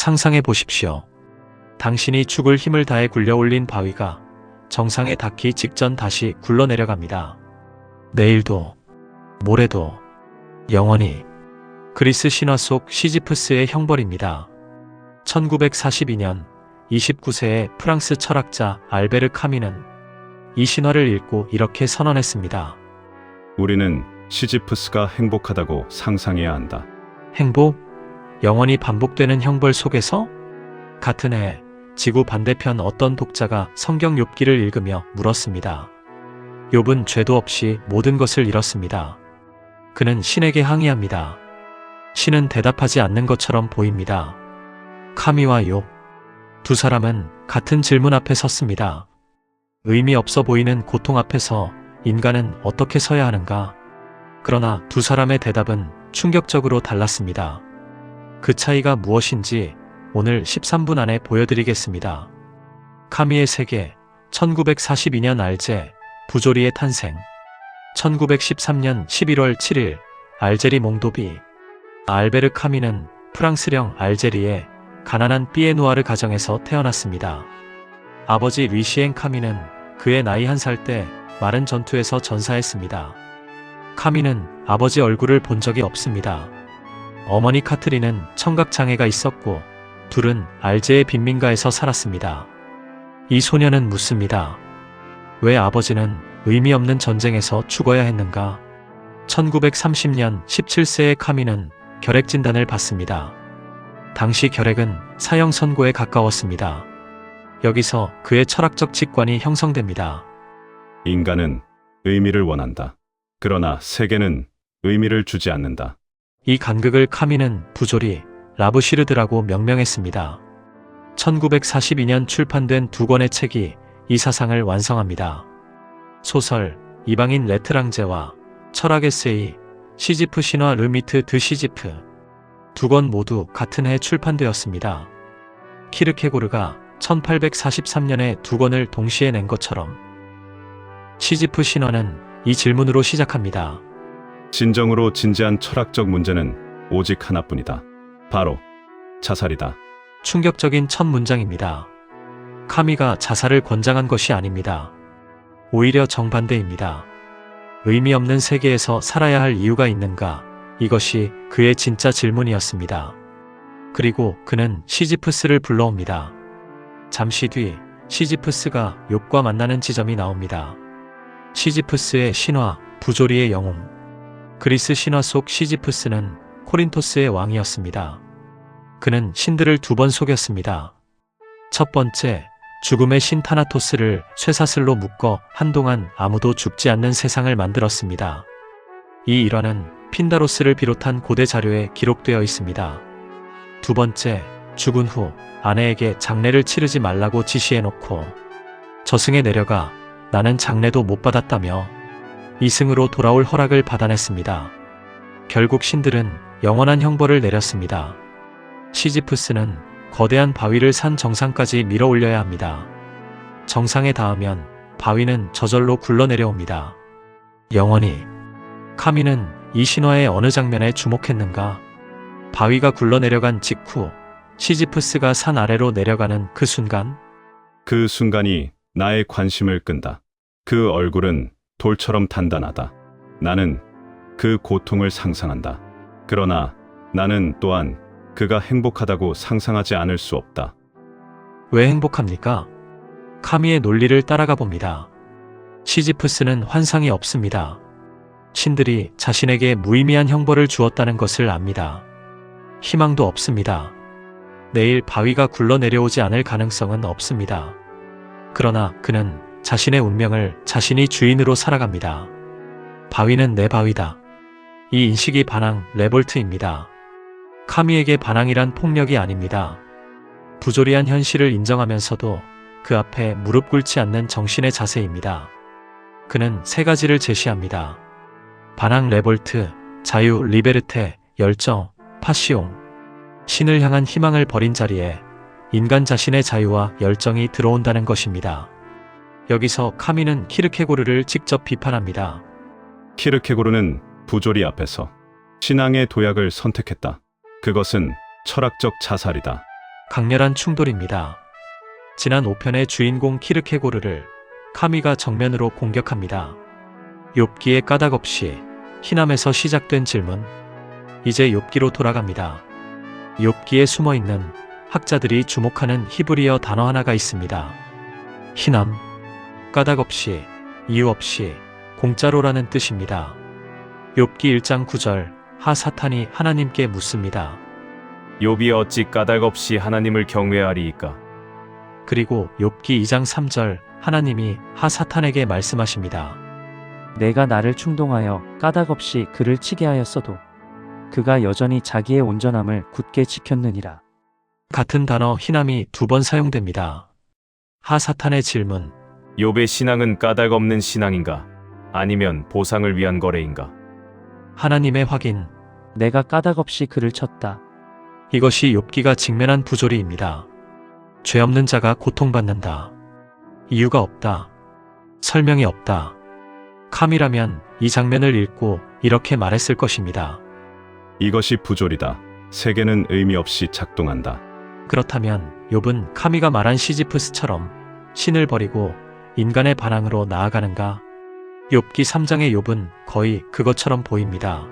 상상해 보십시오. 당신이 죽을 힘을 다해 굴려 올린 바위가 정상에 닿기 직전 다시 굴러내려갑니다. 내일도, 모레도, 영원히. 그리스 신화 속 시지프스의 형벌입니다. 1942년 29세의 프랑스 철학자 알베르 카미는 이 신화를 읽고 이렇게 선언했습니다. 우리는 시지프스가 행복하다고 상상해야 한다. 행복? 영원히 반복되는 형벌 속에서? 같은 해 지구 반대편 어떤 독자가 성경 욥기를 읽으며 물었습니다. 욥은 죄도 없이 모든 것을 잃었습니다. 그는 신에게 항의합니다. 신은 대답하지 않는 것처럼 보입니다. 카미와 욥, 두 사람은 같은 질문 앞에 섰습니다. 의미 없어 보이는 고통 앞에서 인간은 어떻게 서야 하는가? 그러나 두 사람의 대답은 충격적으로 달랐습니다. 그 차이가 무엇인지 오늘 13분 안에 보여드리겠습니다. 카미의 세계, 1942년 알제, 부조리의 탄생. 1913년 11월 7일, 알제리 몽도비. 알베르 카미는 프랑스령 알제리의 가난한 피에누아르 가정에서 태어났습니다. 아버지 루이시엥 카미는 그의 나이 1살 때 마른 전투에서 전사했습니다. 카미는 아버지 얼굴을 본 적이 없습니다. 어머니 카트리는 청각장애가 있었고 둘은 알제의 빈민가에서 살았습니다. 이 소녀는 묻습니다. 왜 아버지는 의미 없는 전쟁에서 죽어야 했는가? 1930년 17세의 카미는 결핵 진단을 받습니다. 당시 결핵은 사형 선고에 가까웠습니다. 여기서 그의 철학적 직관이 형성됩니다. 인간은 의미를 원한다. 그러나 세계는 의미를 주지 않는다. 이 간극을 카미는 부조리, 라브시르드라고 명명했습니다. 1942년 출판된 두 권의 책이 이 사상을 완성합니다. 소설, 이방인 레트랑제와 철학 에세이, 시지프 신화 르미트 드 시지프. 두 권 모두 같은 해 출판되었습니다. 키르케고르가 1843년에 두 권을 동시에 낸 것처럼 시지프 신화는 이 질문으로 시작합니다. 진정으로 진지한 철학적 문제는 오직 하나뿐이다. 바로 자살이다. 충격적인 첫 문장입니다. 카미가 자살을 권장한 것이 아닙니다. 오히려 정반대입니다. 의미 없는 세계에서 살아야 할 이유가 있는가? 이것이 그의 진짜 질문이었습니다. 그리고 그는 시지프스를 불러옵니다. 잠시 뒤 시지프스가 욥과 만나는 지점이 나옵니다. 시지프스의 신화, 부조리의 영웅. 그리스 신화 속 시지프스는 코린토스의 왕이었습니다. 그는 신들을 두 번 속였습니다. 첫 번째, 죽음의 신 타나토스를 쇠사슬로 묶어 한동안 아무도 죽지 않는 세상을 만들었습니다. 이 일화는 핀다로스를 비롯한 고대 자료에 기록되어 있습니다. 두 번째, 죽은 후 아내에게 장례를 치르지 말라고 지시해놓고 저승에 내려가 나는 장례도 못 받았다며 이승으로 돌아올 허락을 받아냈습니다. 결국 신들은 영원한 형벌을 내렸습니다. 시지프스는 거대한 바위를 산 정상까지 밀어 올려야 합니다. 정상에 닿으면 바위는 저절로 굴러내려옵니다. 영원히. 카미는 이 신화의 어느 장면에 주목했는가? 바위가 굴러내려간 직후 시지프스가 산 아래로 내려가는 그 순간? 그 순간이 나의 관심을 끈다. 그 얼굴은 돌처럼 단단하다. 나는 그 고통을 상상한다. 그러나 나는 또한 그가 행복하다고 상상하지 않을 수 없다. 왜 행복합니까? 카미의 논리를 따라가 봅니다. 시지프스는 환상이 없습니다. 신들이 자신에게 무의미한 형벌을 주었다는 것을 압니다. 희망도 없습니다. 내일 바위가 굴러내려오지 않을 가능성은 없습니다. 그러나 그는 자신의 운명을 자신이 주인으로 살아갑니다. 바위는 내 바위다. 이 인식이 반항, 레볼트입니다. 카미에게 반항이란 폭력이 아닙니다. 부조리한 현실을 인정하면서도 그 앞에 무릎 꿇지 않는 정신의 자세입니다. 그는 세 가지를 제시합니다. 반항, 레볼트, 자유, 리베르테, 열정, 파시옹. 신을 향한 희망을 버린 자리에 인간 자신의 자유와 열정이 들어온다는 것입니다. 여기서 카미는 키르케고르를 직접 비판합니다. 키르케고르는 부조리 앞에서 신앙의 도약을 선택했다. 그것은 철학적 자살이다. 강렬한 충돌입니다. 지난 5편의 주인공 키르케고르를 카미가 정면으로 공격합니다. 욥기의 까닭없이 희남에서 시작된 질문. 이제 욥기로 돌아갑니다. 욥기에 숨어있는 학자들이 주목하는 히브리어 단어 하나가 있습니다. 희남. 까닭없이, 이유 없이, 공짜로라는 뜻입니다. 욥기 1장 9절 하 사탄이 하나님께 묻습니다. 욥이 어찌 까닭없이 하나님을 경외하리이까? 그리고 욥기 2장 3절 하나님이 하 사탄에게 말씀하십니다. 내가 나를 충동하여 까닭없이 그를 치게 하였어도 그가 여전히 자기의 온전함을 굳게 지켰느니라. 같은 단어 희남이 2번 사용됩니다. 하 사탄의 질문. 욥의 신앙은 까닭없는 신앙인가? 아니면 보상을 위한 거래인가? 하나님의 확인. 내가 까닭없이 그를 쳤다. 이것이 욥기가 직면한 부조리입니다. 죄 없는 자가 고통받는다. 이유가 없다. 설명이 없다. 카미라면 이 장면을 읽고 이렇게 말했을 것입니다. 이것이 부조리다. 세계는 의미 없이 작동한다. 그렇다면 욥은 카미가 말한 시지프스처럼 신을 버리고 인간의 반항으로 나아가는가? 욥기 3장의 욥은 거의 그것처럼 보입니다.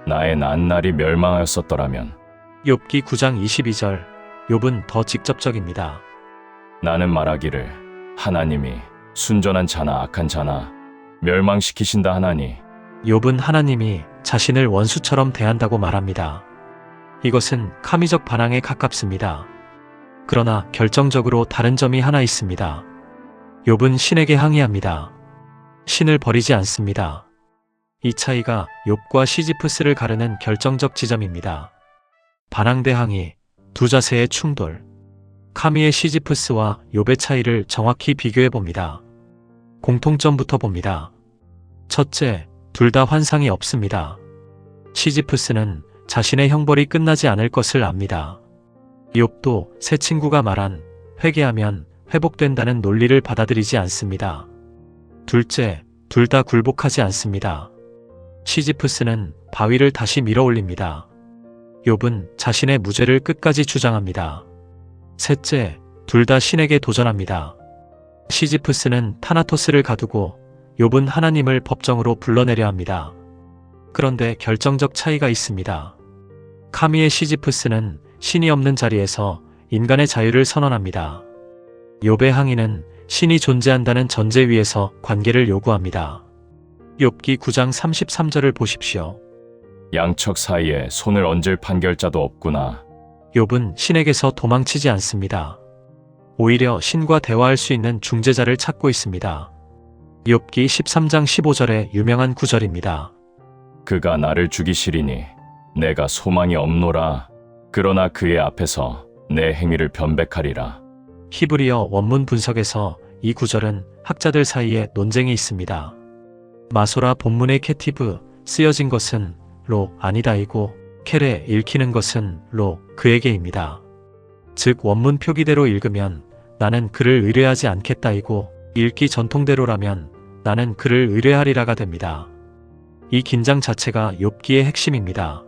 나의 난날이 멸망하였었더라면 욥기 9장 22절 욥은 더 직접적입니다. 나는 말하기를 하나님이 순전한 자나 악한 자나 멸망시키신다 하나니 욥은 하나님이 자신을 원수처럼 대한다고 말합니다. 이것은 카미적 반항에 가깝습니다. 그러나 결정적으로 다른 점이 하나 있습니다. 욥은 신에게 항의합니다. 신을 버리지 않습니다. 이 차이가 욥과 시지프스를 가르는 결정적 지점입니다. 반항 대 항의, 두 자세의 충돌. 카미의 시지프스와 욥의 차이를 정확히 비교해 봅니다. 공통점부터 봅니다. 첫째, 둘 다 환상이 없습니다. 시지프스는 자신의 형벌이 끝나지 않을 것을 압니다. 욥도 새 친구가 말한 회개하면 회복된다는 논리를 받아들이지 않습니다. 둘째, 둘 다 굴복하지 않습니다. 시지프스는 바위를 다시 밀어 올립니다. 욥은 자신의 무죄를 끝까지 주장합니다. 셋째, 둘 다 신에게 도전합니다. 시지프스는 타나토스를 가두고 욥은 하나님을 법정으로 불러내려 합니다. 그런데 결정적 차이가 있습니다. 카미의 시지프스는 신이 없는 자리에서 인간의 자유를 선언합니다. 욥의 항의는 신이 존재한다는 전제 위에서 관계를 요구합니다. 욥기 9장 33절을 보십시오. 양측 사이에 손을 얹을 판결자도 없구나. 욥은 신에게서 도망치지 않습니다. 오히려 신과 대화할 수 있는 중재자를 찾고 있습니다. 욥기 13장 15절의 유명한 구절입니다. 그가 나를 죽이시리니 내가 소망이 없노라. 그러나 그의 앞에서 내 행위를 변백하리라. 히브리어 원문 분석에서 이 구절은 학자들 사이에 논쟁이 있습니다. 마소라 본문의 케티브 쓰여진 것은 로 아니다이고 켈에 읽히는 것은 로 그에게입니다. 즉 원문 표기대로 읽으면 나는 그를 의뢰하지 않겠다이고 읽기 전통대로라면 나는 그를 의뢰하리라가 됩니다. 이 긴장 자체가 욥기의 핵심입니다.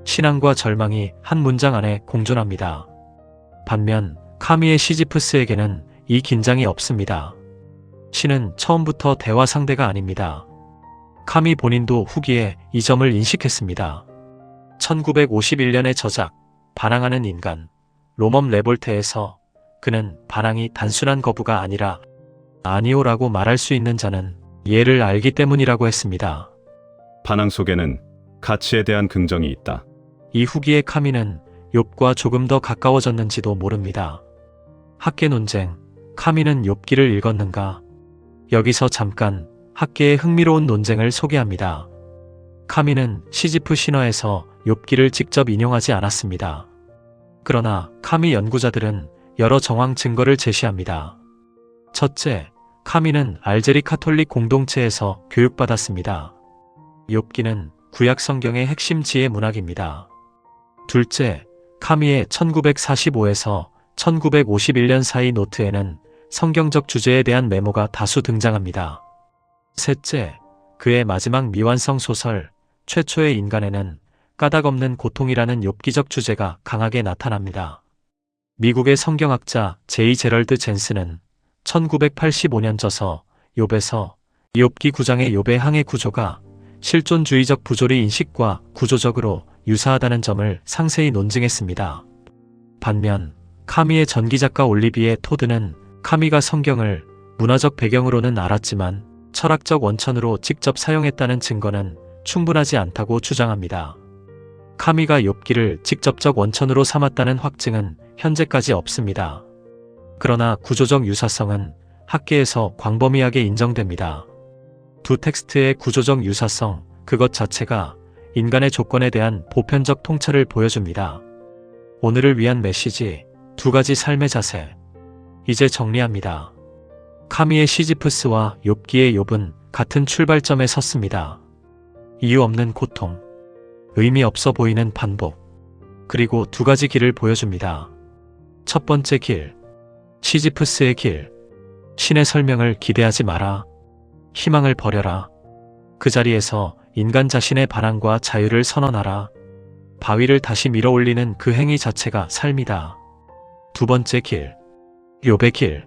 신앙과 절망이 한 문장 안에 공존합니다. 반면 카미의 시지프스에게는 이 긴장이 없습니다. 신은 처음부터 대화 상대가 아닙니다. 카미 본인도 후기에 이 점을 인식했습니다. 1951년의 저작 반항하는 인간 로멈 레볼테에서 그는 반항이 단순한 거부가 아니라 아니오라고 말할 수 있는 자는 예를 알기 때문이라고 했습니다. 반항 속에는 가치에 대한 긍정이 있다. 이 후기의 카미는 욥과 조금 더 가까워졌는지도 모릅니다. 학계 논쟁, 카미는 욥기를 읽었는가? 여기서 잠깐 학계의 흥미로운 논쟁을 소개합니다. 카미는 시지프 신화에서 욥기를 직접 인용하지 않았습니다. 그러나 카미 연구자들은 여러 정황 증거를 제시합니다. 첫째, 카미는 알제리 카톨릭 공동체에서 교육받았습니다. 욥기는 구약 성경의 핵심 지혜 문학입니다. 둘째, 카미의 1945에서 1951년 사이 노트에는 성경적 주제에 대한 메모가 다수 등장합니다. 셋째, 그의 마지막 미완성 소설 최초의 인간에는 까닭없는 고통이라는 욥기적 주제가 강하게 나타납니다. 미국의 성경학자 제이 제럴드 젠스는 1985년 저서 욥에서 욥기 9장의 욥의 항해 구조가 실존주의적 부조리 인식과 구조적으로 유사하다는 점을 상세히 논증했습니다. 반면 카미의 전기작가 올리비에 토드는 카미가 성경을 문화적 배경으로는 알았지만 철학적 원천으로 직접 사용했다는 증거는 충분하지 않다고 주장합니다. 카미가 욥기를 직접적 원천으로 삼았다는 확증은 현재까지 없습니다. 그러나 구조적 유사성은 학계에서 광범위하게 인정됩니다. 두 텍스트의 구조적 유사성, 그것 자체가 인간의 조건에 대한 보편적 통찰을 보여줍니다. 오늘을 위한 메시지, 두 가지 삶의 자세. 이제 정리합니다. 카미의 시지프스와 욥기의 욥은 같은 출발점에 섰습니다. 이유 없는 고통, 의미 없어 보이는 반복, 그리고 두 가지 길을 보여줍니다. 첫 번째 길, 시지프스의 길. 신의 설명을 기대하지 마라. 희망을 버려라. 그 자리에서 인간 자신의 반항과 자유를 선언하라. 바위를 다시 밀어 올리는 그 행위 자체가 삶이다. 두 번째 길, 욥의 길.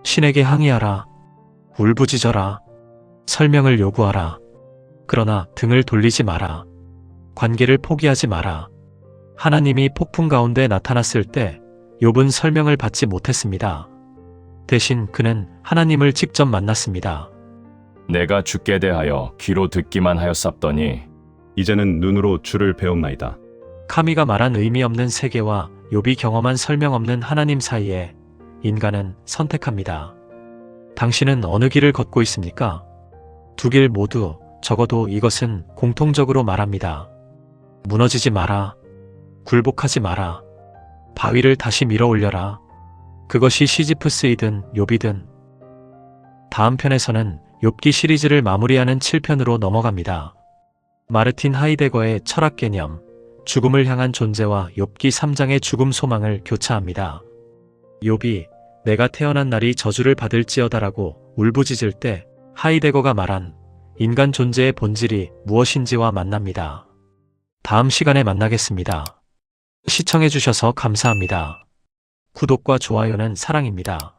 신에게 항의하라. 울부짖어라. 설명을 요구하라. 그러나 등을 돌리지 마라. 관계를 포기하지 마라. 하나님이 폭풍 가운데 나타났을 때 욥은 설명을 받지 못했습니다. 대신 그는 하나님을 직접 만났습니다. 내가 주께 대하여 귀로 듣기만 하였사더니 이제는 눈으로 주를 배움나이다. 카미가 말한 의미 없는 세계와 욥이 경험한 설명 없는 하나님 사이에 인간은 선택합니다. 당신은 어느 길을 걷고 있습니까? 두 길 모두, 적어도 이것은 공통적으로 말합니다. 무너지지 마라. 굴복하지 마라. 바위를 다시 밀어 올려라. 그것이 시지프스이든 욥이든. 다음 편에서는 욥기 시리즈를 마무리하는 7편으로 넘어갑니다. 마르틴 하이데거의 철학 개념, 죽음을 향한 존재와 욥기 3장의 죽음 소망을 교차합니다. 욥이 내가 태어난 날이 저주를 받을지어다라고 울부짖을 때 하이데거가 말한 인간 존재의 본질이 무엇인지와 만납니다. 다음 시간에 만나겠습니다. 시청해주셔서 감사합니다. 구독과 좋아요는 사랑입니다.